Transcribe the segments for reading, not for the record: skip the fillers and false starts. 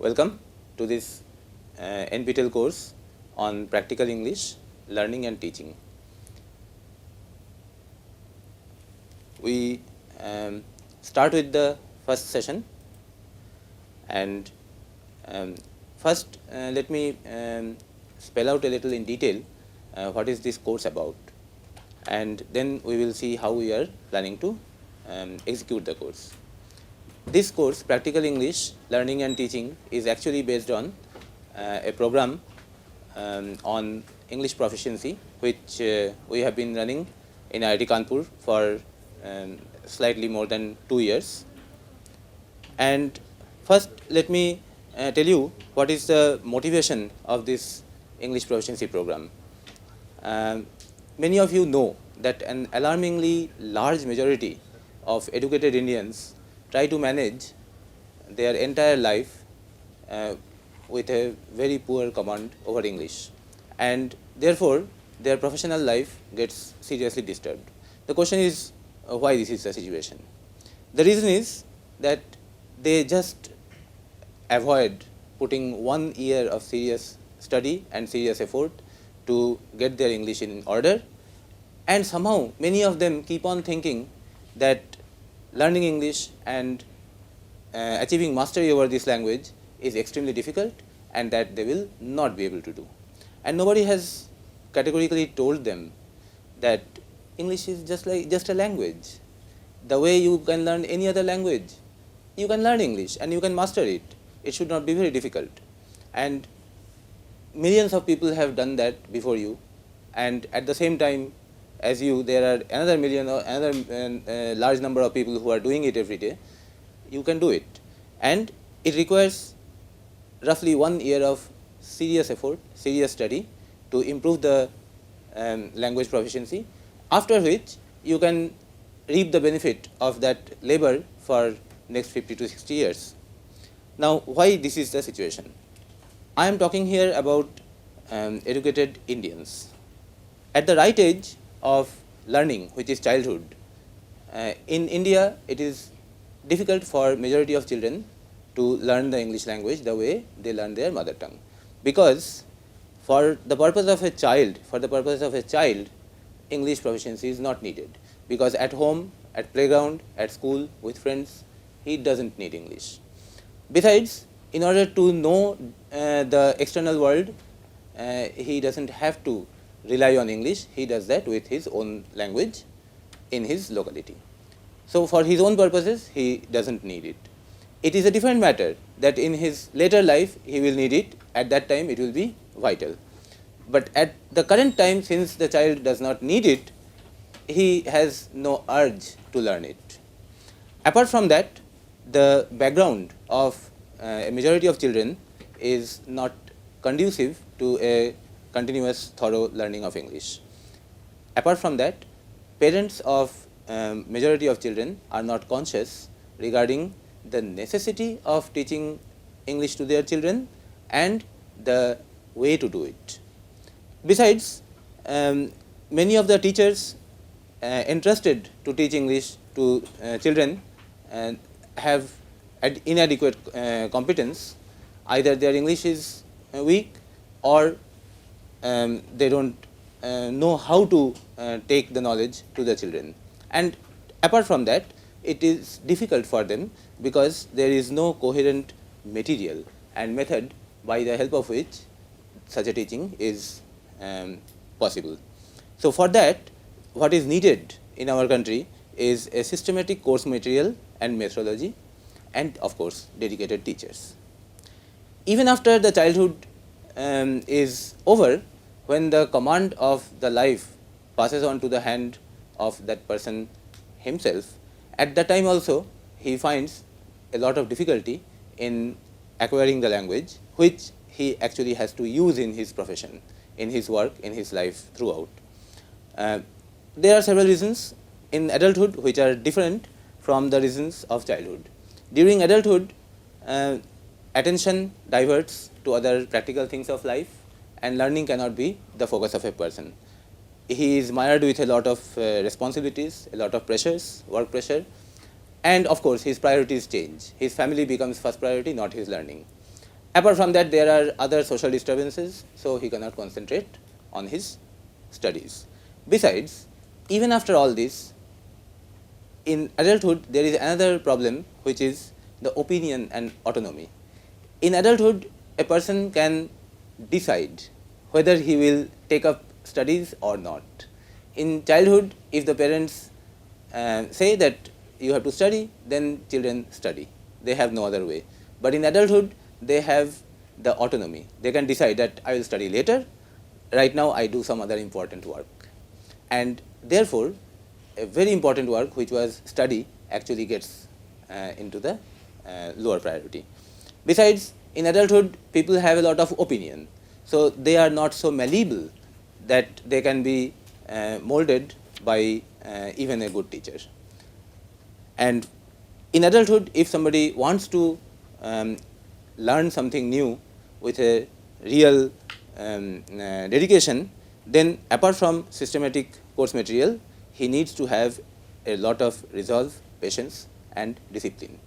Welcome to this NPTEL course on Practical English, Learning and Teaching. We start with the first session, and first let me spell out a little in detail what is this course about, and then we will see how we are planning to execute the course. This course, Practical English, Learning and Teaching, is actually based on a program on English proficiency, which we have been running in IIT Kanpur for slightly more than 2 years. And first, let me tell you what is the motivation of this English proficiency program. Many of you know that an alarmingly large majority of educated Indians try to manage their entire life with a very poor command over English, and therefore their professional life gets seriously disturbed. The question is why this is the situation. The reason is that they just avoid putting 1 year of serious study and serious effort to get their English in order, and somehow many of them keep on thinking that learning English and achieving mastery over this language is extremely difficult and that they will not be able to do. And nobody has categorically told them that English is just a language. The way you can learn any other language, you can learn English and you can master it. It should not be very difficult. And millions of people have done that before you, and at the same time as you, there are another million or another large number of people who are doing it every day. You can do it, and it requires roughly 1 year of serious effort, serious study to improve the language proficiency, after which you can reap the benefit of that labor for next 50 to 60 years. Now, why this is the situation? I am talking here about educated Indians. At the right age of learning, which is childhood, in India it is difficult for majority of children to learn the English language the way they learn their mother tongue, because for the purpose of a child, English proficiency is not needed, because at home, at playground, at school, with friends, he doesn't need English. Besides, in order to know the external world, he doesn't have to rely on English. He does that with his own language in his locality. So for his own purposes, he doesn't need it. It is a different matter that in his later life he will need it. At that time it will be vital. But at the current time, since the child does not need it, he has no urge to learn it. Apart from that, the background of a majority of children is not conducive to a continuous, thorough learning of English. Apart from that, parents of majority of children are not conscious regarding the necessity of teaching English to their children and the way to do it. Besides, many of the teachers entrusted to teach English to children have inadequate competence. Either their English is weak, or they don't know how to take the knowledge to the children. And apart from that, it is difficult for them because there is no coherent material and method by the help of which such a teaching is possible. So for that, what is needed in our country is a systematic course material and methodology, and of course dedicated teachers. Even after the childhood is over, when the command of the life passes on to the hand of that person himself, at that time also he finds a lot of difficulty in acquiring the language, which he actually has to use in his profession, in his work, in his life throughout. There are several reasons in adulthood which are different from the reasons of childhood. During adulthood, attention diverts to other practical things of life, and learning cannot be the focus of a person. He is mired with a lot of responsibilities, a lot of pressures, work pressure, and of course his priorities change. His family becomes first priority, not his learning. Apart from that, there are other social disturbances, so he cannot concentrate on his studies. Besides, even after all this, in adulthood, there is another problem, which is the opinion and autonomy. In adulthood, a person can decide whether he will take up studies or not. In childhood, if the parents say that you have to study, then children study. They have no other way. But in adulthood, they have the autonomy. They can decide that I will study later. Right now, I do some other important work. And therefore, a very important work, which was study, actually gets into the lower priority. Besides, in adulthood, people have a lot of opinion. So they are not so malleable that they can be molded by even a good teacher. And in adulthood, if somebody wants to learn something new with a real dedication, then apart from systematic course material, he needs to have a lot of resolve, patience, and discipline.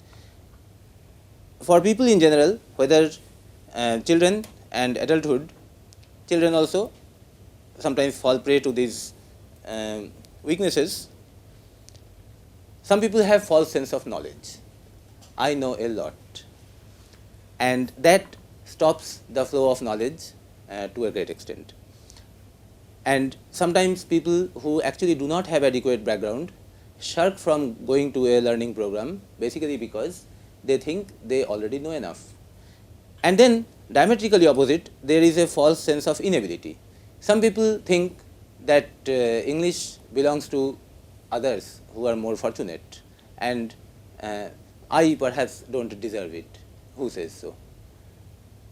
For people in general, whether children and adulthood, children also sometimes fall prey to these weaknesses. Some people have false sense of knowledge. I know a lot. And that stops the flow of knowledge to a great extent. And sometimes people who actually do not have adequate background shirk from going to a learning program, basically because they think they already know enough. And then, diametrically opposite, there is a false sense of inability. Some people think that English belongs to others who are more fortunate, and I perhaps don't deserve it. Who says so?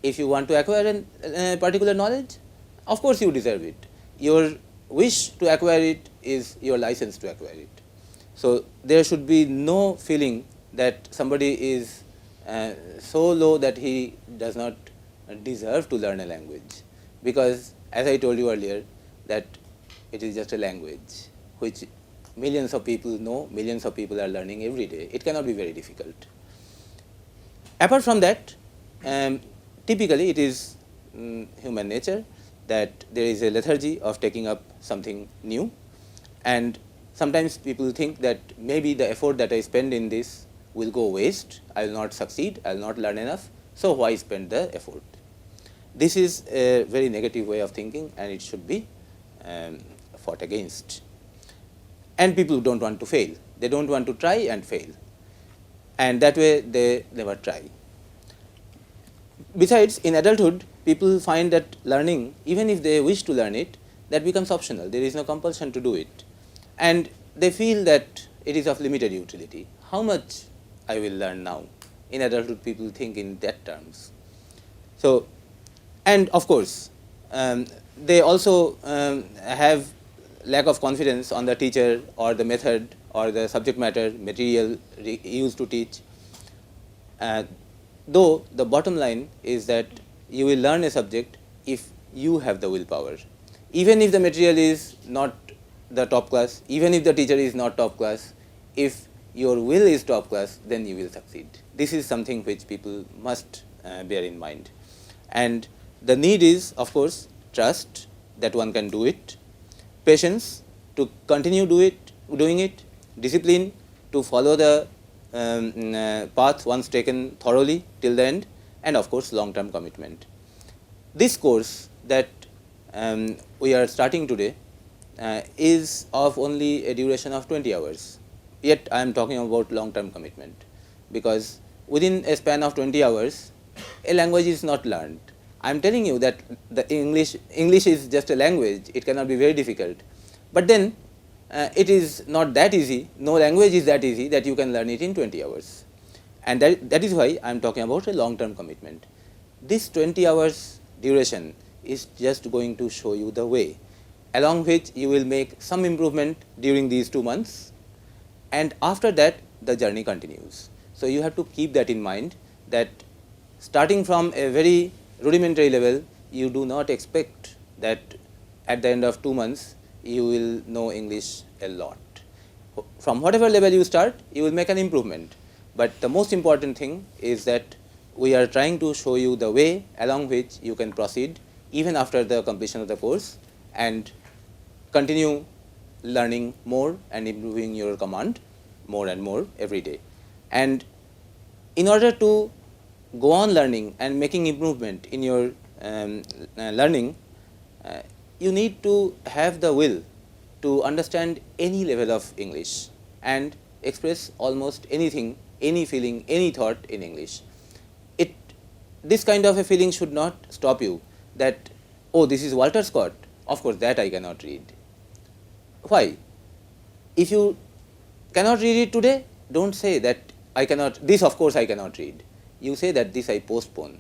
If you want to acquire a particular knowledge, of course you deserve it. Your wish to acquire it is your license to acquire it. So there should be no feeling that somebody is so low that he does not deserve to learn a language, because as I told you earlier, that it is just a language which millions of people know, millions of people are learning every day. It cannot be very difficult. Apart from that, typically it is human nature that there is a lethargy of taking up something new, and sometimes people think that maybe the effort that I spend in this will go waste, I will not succeed, I will not learn enough, so why spend the effort? This is a very negative way of thinking, and it should be fought against. And people don't want to fail. They don't want to try and fail. And that way they never try. Besides, in adulthood, people find that learning, even if they wish to learn it, that becomes optional. There is no compulsion to do it. And they feel that it is of limited utility. How much I will learn now? In adulthood, people think in that terms. So, and of course, they also have lack of confidence on the teacher or the method or the subject matter material used to teach. Though the bottom line is that you will learn a subject if you have the willpower. Even if the material is not the top class, even if the teacher is not top class, if your will is top class, then you will succeed. This is something which people must bear in mind. And the need is, of course, trust that one can do it, patience to continue doing it, discipline to follow the path once taken thoroughly till the end, and of course long-term commitment. This course that we are starting today is of only a duration of 20 hours. Yet I am talking about long-term commitment, because within a span of 20 hours, a language is not learned. I am telling you that the English is just a language. It cannot be very difficult. But then it is not that easy. No language is that easy that you can learn it in 20 hours. And that is why I am talking about a long-term commitment. This 20 hours duration is just going to show you the way, along which you will make some improvement during these 2 months, and after that the journey continues. So you have to keep that in mind, that starting from a very rudimentary level, you do not expect that at the end of 2 months you will know English a lot. From whatever level you start, you will make an improvement. But the most important thing is that we are trying to show you the way along which you can proceed even after the completion of the course and continue learning more and improving your command more and more every day. And in order to go on learning and making improvement in your learning, you need to have the will to understand any level of English and express almost anything, any feeling, any thought in English. This kind of a feeling should not stop you that, oh, this is Walter Scott, of course that I cannot read. Why? If you cannot read it today, don't say that I cannot, this of course I cannot read. You say that this I postpone.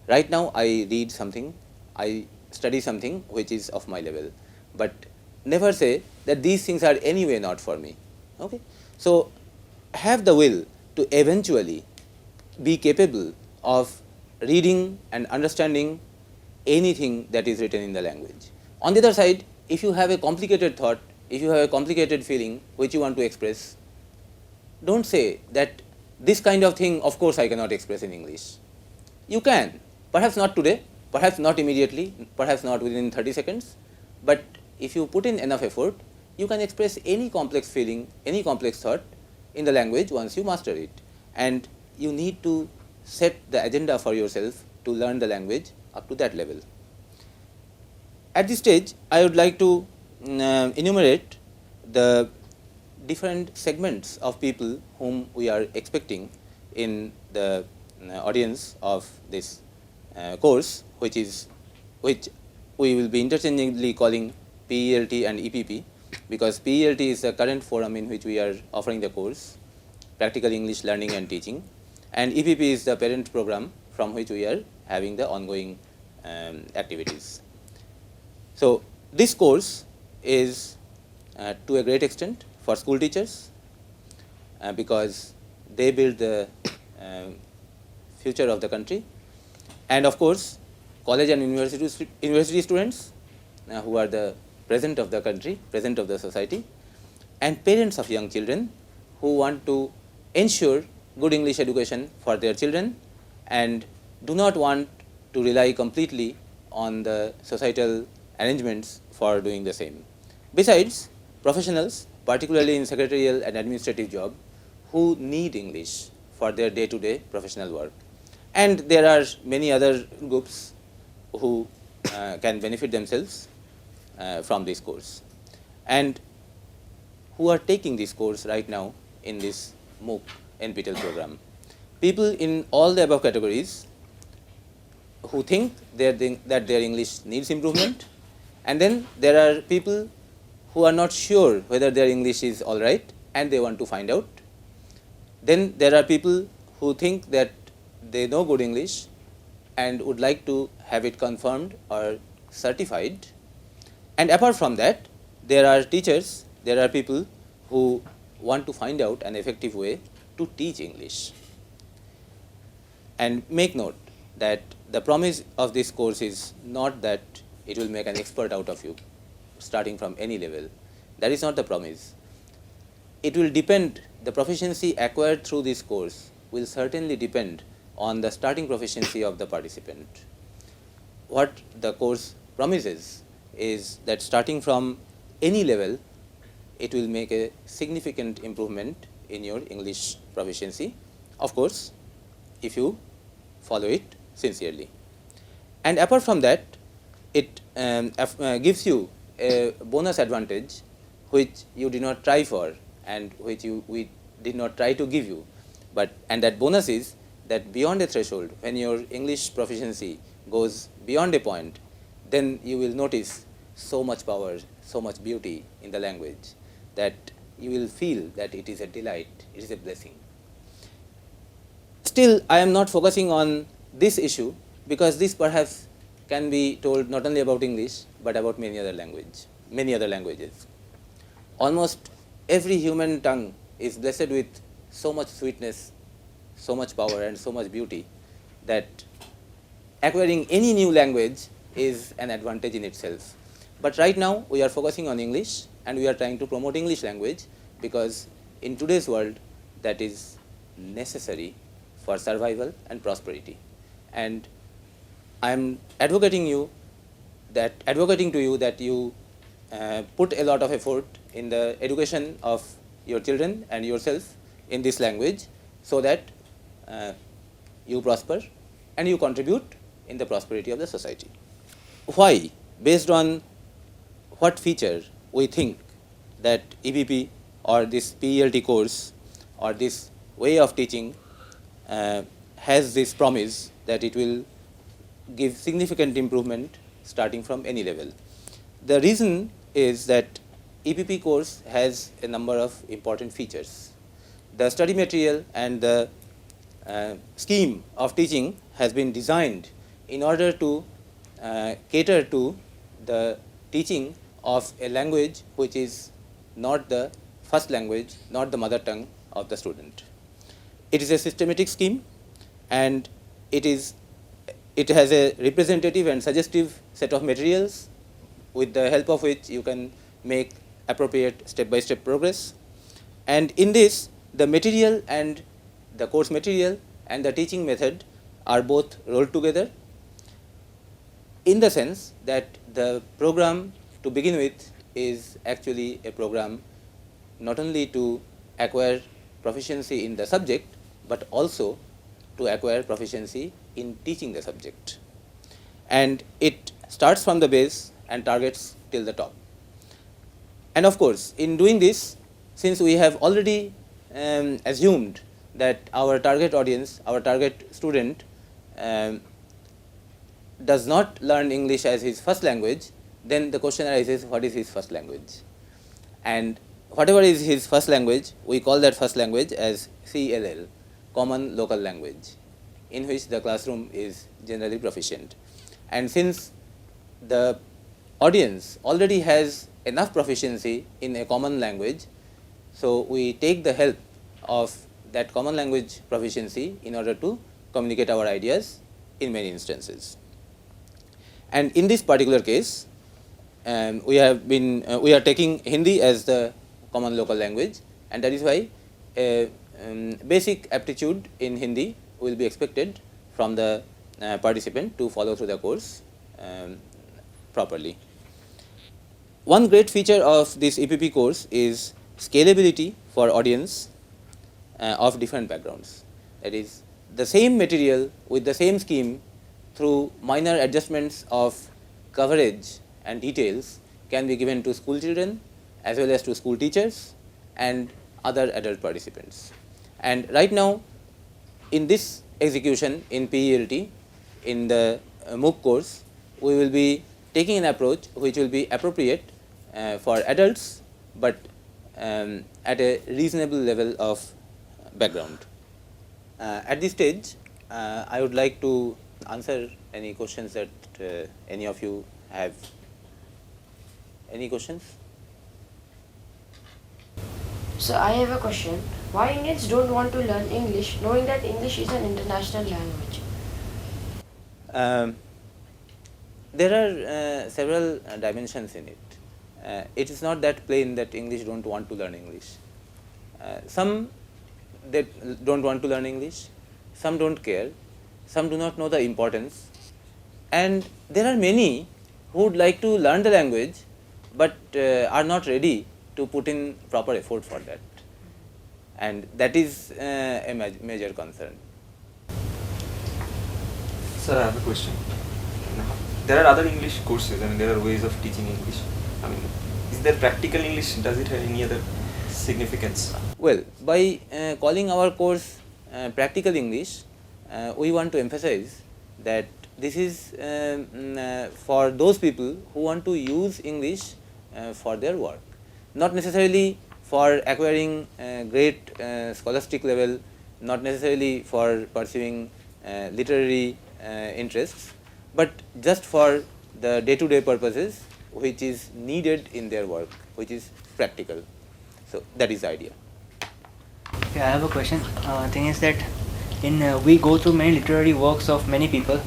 Right now I read something, I study something which is of my level, but never say that these things are anyway not for me. Okay? So have the will to eventually be capable of reading and understanding anything that is written in the language. On the other side, if you have a complicated thought, if you have a complicated feeling which you want to express, don't say that this kind of thing of course I cannot express in English. You can, perhaps not today, perhaps not immediately, perhaps not within 30 seconds, but if you put in enough effort, you can express any complex feeling, any complex thought in the language once you master it. And you need to set the agenda for yourself to learn the language up to that level. At this stage, I would like to enumerate the different segments of people whom we are expecting in the audience of this course, which we will be interchangeably calling PELT and EPP, because PELT is the current forum in which we are offering the course, Practical English Learning and Teaching, and EPP is the parent program from which we are having the ongoing activities. So this course is to a great extent for school teachers because they build the future of the country, and of course college and university students who are the present of the country, present of the society, and parents of young children who want to ensure good English education for their children and do not want to rely completely on the societal arrangements for doing the same. Besides, professionals, particularly in secretarial and administrative job, who need English for their day-to-day professional work. And there are many other groups who can benefit themselves from this course and who are taking this course right now in this MOOC NPTEL program. People in all the above categories who think that their English needs improvement, and then there are people who are not sure whether their English is all right and they want to find out. Then there are people who think that they know good English and would like to have it confirmed or certified. And apart from that, there are teachers, there are people who want to find out an effective way to teach English. And make note that the promise of this course is not that it will make an expert out of you starting from any level. That is not the promise. It will depend, the proficiency acquired through this course will certainly depend on the starting proficiency of the participant. What the course promises is that starting from any level, it will make a significant improvement in your English proficiency, of course, if you follow it sincerely. And apart from that, it gives you a bonus advantage which you did not try for and which we did not try to give you. And that bonus is that beyond a threshold, when your English proficiency goes beyond a point, then you will notice so much power, so much beauty in the language that you will feel that it is a delight, it is a blessing. Still, I am not focusing on this issue because this perhaps can be told not only about English but about many other languages. Almost every human tongue is blessed with so much sweetness, so much power and so much beauty that acquiring any new language is an advantage in itself. But right now we are focusing on English and we are trying to promote English language because in today's world that is necessary for survival and prosperity. And I am advocating to you that you put a lot of effort in the education of your children and yourself in this language, so that you prosper and you contribute in the prosperity of the society. Why? Based on what feature we think that EPP or this PELT course or this way of teaching has this promise that it will give significant improvement starting from any level. The reason is that EPP course has a number of important features. The study material and the scheme of teaching has been designed in order to cater to the teaching of a language which is not the first language, not the mother tongue of the student. It is a systematic scheme, and it has a representative and suggestive set of materials with the help of which you can make appropriate step-by-step progress. And in this, the material and the course material and the teaching method are both rolled together, in the sense that the program to begin with is actually a program not only to acquire proficiency in the subject, but also to acquire proficiency in teaching the subject. And it starts from the base and targets till the top. And of course, in doing this, since we have already assumed that our target audience, our target student does not learn English as his first language, then the question arises, what is his first language? And whatever is his first language, we call that first language as CLL, Common Local Language, in which the classroom is generally proficient. And since the audience already has enough proficiency in a common language, so we take the help of that common language proficiency in order to communicate our ideas in many instances. And in this particular case, we are taking Hindi as the common local language, and that is why basic aptitude in Hindi will be expected from the participant to follow through the course properly. One great feature of this EPP course is scalability for audience of different backgrounds. That is, the same material with the same scheme, through minor adjustments of coverage and details, can be given to school children as well as to school teachers and other adult participants. And right now, in this execution in PELT, in the MOOC course, we will be taking an approach which will be appropriate for adults, but at a reasonable level of background. At this stage, I would like to answer any questions that any of you have. Any questions? So I have a question. Why Indians don't want to learn English, knowing that English is an international language? There are several dimensions in it. It is not that plain that English don't want to learn English. Some that don't want to learn English, some don't care, some do not know the importance, and there are many who would like to learn the language but are not ready to put in proper effort for that, and that is a major concern. Sir, I have a question. There are other English courses, I mean, there are ways of teaching English. I mean, is there practical English? Does it have any other significance? Well, by calling our course practical English, we want to emphasize that this is for those people who want to use English for their work, not necessarily for acquiring great scholastic level, not necessarily for pursuing literary interests, but just for the day-to-day purposes which is needed in their work, which is practical. So that is the idea. Yeah, I have a question. Thing is that we go through many literary works of many people,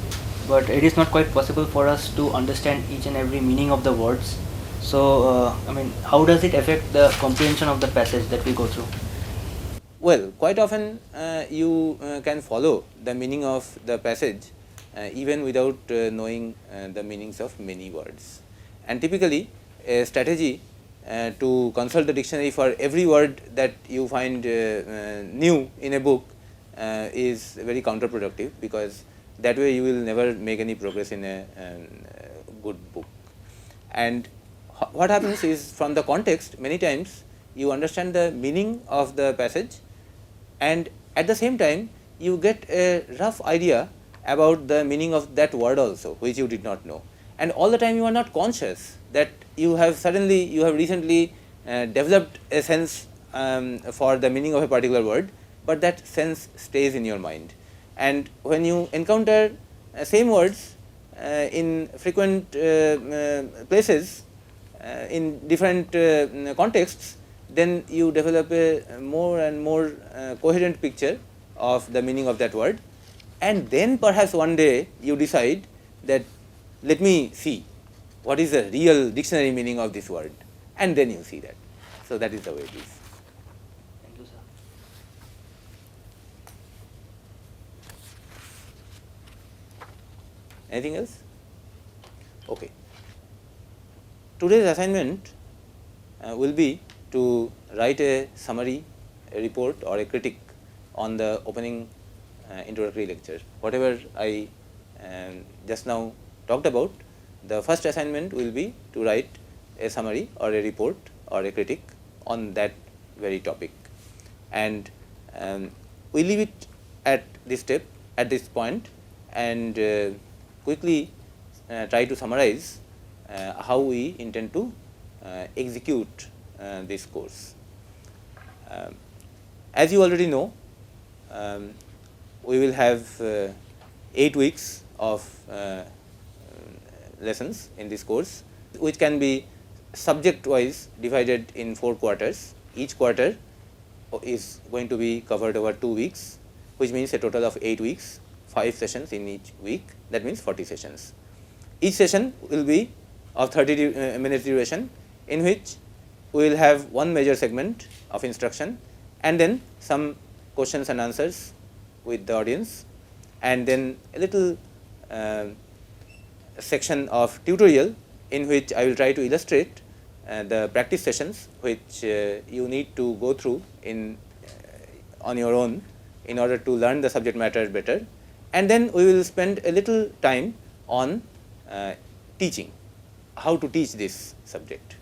but it is not quite possible for us to understand each and every meaning of the words. So, I mean, how does it affect the comprehension of the passage that we go through? Well, quite often you can follow the meaning of the passage even without knowing the meanings of many words. And typically, a strategy to consult the dictionary for every word that you find new in a book is very counterproductive, because that way you will never make any progress in a good book. And what happens is, from the context, many times you understand the meaning of the passage, and at the same time you get a rough idea about the meaning of that word also, which you did not know. And all the time you are not conscious that you have recently developed a sense for the meaning of a particular word, but that sense stays in your mind. And when you encounter same words in frequent places, in different contexts, then you develop a more and more coherent picture of the meaning of that word. And then perhaps one day you decide that, let me see what is the real dictionary meaning of this word, and then you see that. So that is the way it is. Thank you, sir. Anything else? Okay. Today's assignment will be to write a summary, a report, or a critique on the opening introductory lecture. Whatever I just now talked about, the first assignment will be to write a summary or a report or a critique on that very topic. And we leave it at this step, at this point, and quickly try to summarize how we intend to execute this course. As you already know, we will have 8 weeks of lessons in this course, which can be subject wise divided in 4 quarters. Each quarter is going to be covered over 2 weeks, which means a total of 8 weeks, 5 sessions in each week. That means 40 sessions. Each session will be of 30 minutes duration, in which we will have one major segment of instruction, and then some questions and answers with the audience, and then a little section of tutorial, in which I will try to illustrate the practice sessions which you need to go through on your own in order to learn the subject matter better. And then we will spend a little time on teaching, how to teach this subject.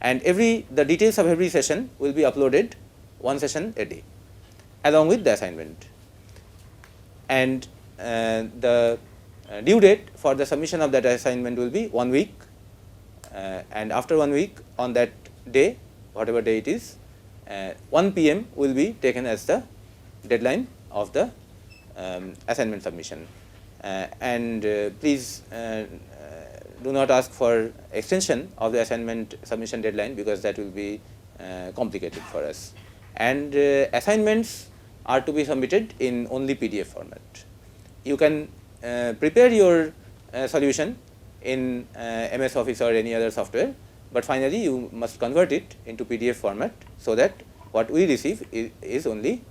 And the details of every session will be uploaded, one session a day, along with the assignment. And the due date for the submission of that assignment will be 1 week, and after 1 week, on that day, whatever day it is, 1 p.m. will be taken as the deadline of the assignment submission. And please do not ask for extension of the assignment submission deadline, because that will be complicated for us. And assignments are to be submitted in only PDF format. You can prepare your solution in MS Office or any other software, but finally you must convert it into PDF format, so that what we receive is only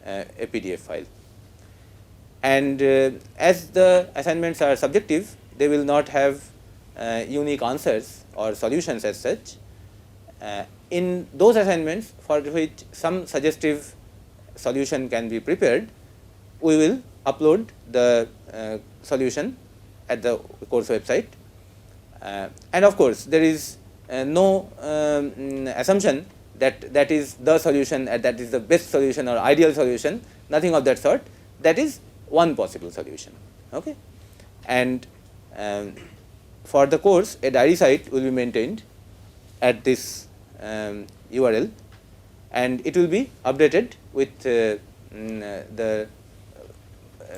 a PDF file. And as the assignments are subjective, they will not have unique answers or solutions as such. In those assignments for which some suggestive solution can be prepared, we will upload the solution at the course website. And of course, there is no assumption that that is the solution, and that is the best solution or ideal solution, nothing of that sort. That is one possible solution. Okay? And for the course, a diary site will be maintained at this URL, and it will be updated with the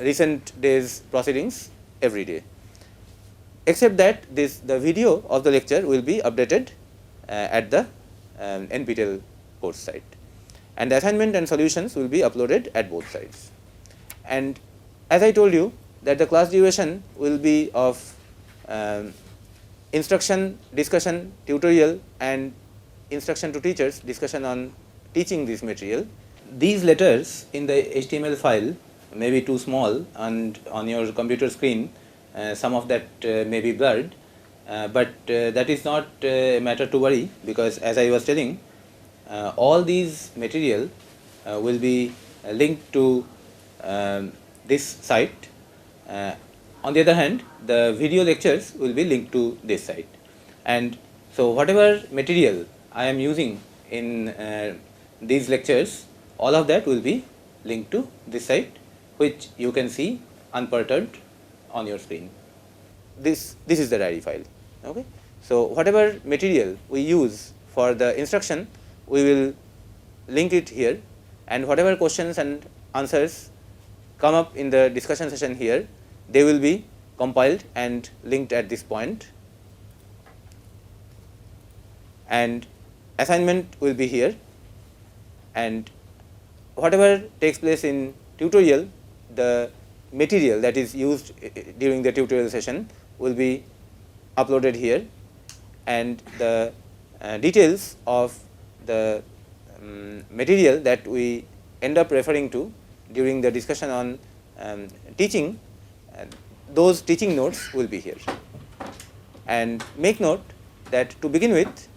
recent days proceedings every day, except that the video of the lecture will be updated at the NPTEL course site, and the assignment and solutions will be uploaded at both sites. And as I told you, that the class duration will be of instruction, discussion, tutorial, and instruction to teachers, discussion on teaching this material. these letters in the HTML file may be too small, and on your computer screen some of that may be blurred, but that is not a matter to worry, because as I was telling, all these material will be linked to this site. On the other hand, the video lectures will be linked to this site, and so whatever material I am using in these lectures, all of that will be linked to this site, which you can see unperturbed on your screen. This is the diary file. Okay, so whatever material we use for the instruction, we will link it here, and whatever questions and answers come up in the discussion session here, they will be compiled and linked at this point, and assignment will be here, and whatever takes place in tutorial, the material that is used during the tutorial session will be uploaded here, and the details of the material that we end up referring to during the discussion on teaching, those teaching notes will be here. And make note that to begin with,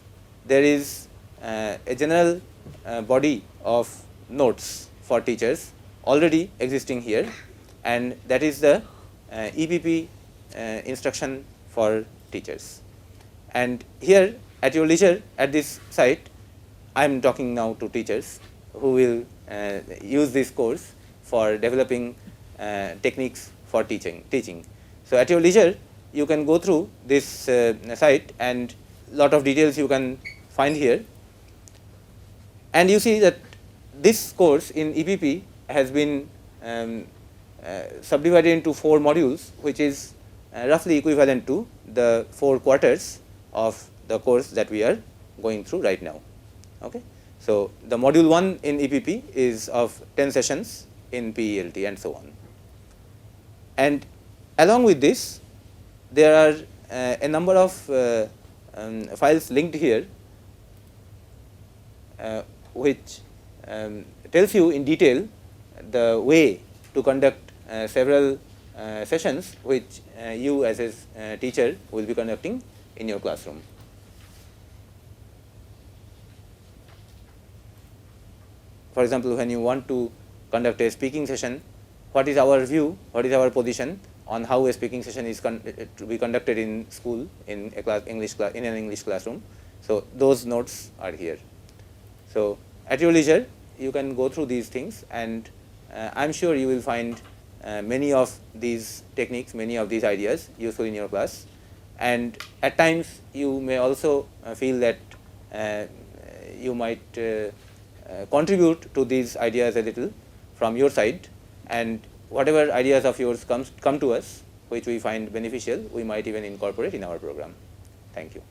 there is a general body of notes for teachers already existing here, and that is the EPP instruction for teachers. And here at your leisure at this site, I am talking now to teachers who will use this course for developing techniques for teaching. So at your leisure, you can go through this site, and lot of details you can find here, and you see that this course in EPP has been subdivided into 4 modules, which is roughly equivalent to the 4 quarters of the course that we are going through right now. Okay. So the module 1 in EPP is of 10 sessions in PELT and so on. And along with this, there are a number of files linked here, which tells you in detail the way to conduct several sessions which you as a teacher will be conducting in your classroom. For example, when you want to conduct a speaking session, what is our view, what is our position on how a speaking session is to be conducted in school, in a class, in an English classroom. So those notes are here. So at your leisure, you can go through these things, and I am sure you will find many of these techniques, many of these ideas useful in your class. And at times you may also feel that you might contribute to these ideas a little from your side, and whatever ideas of yours come to us which we find beneficial, we might even incorporate in our program. Thank you.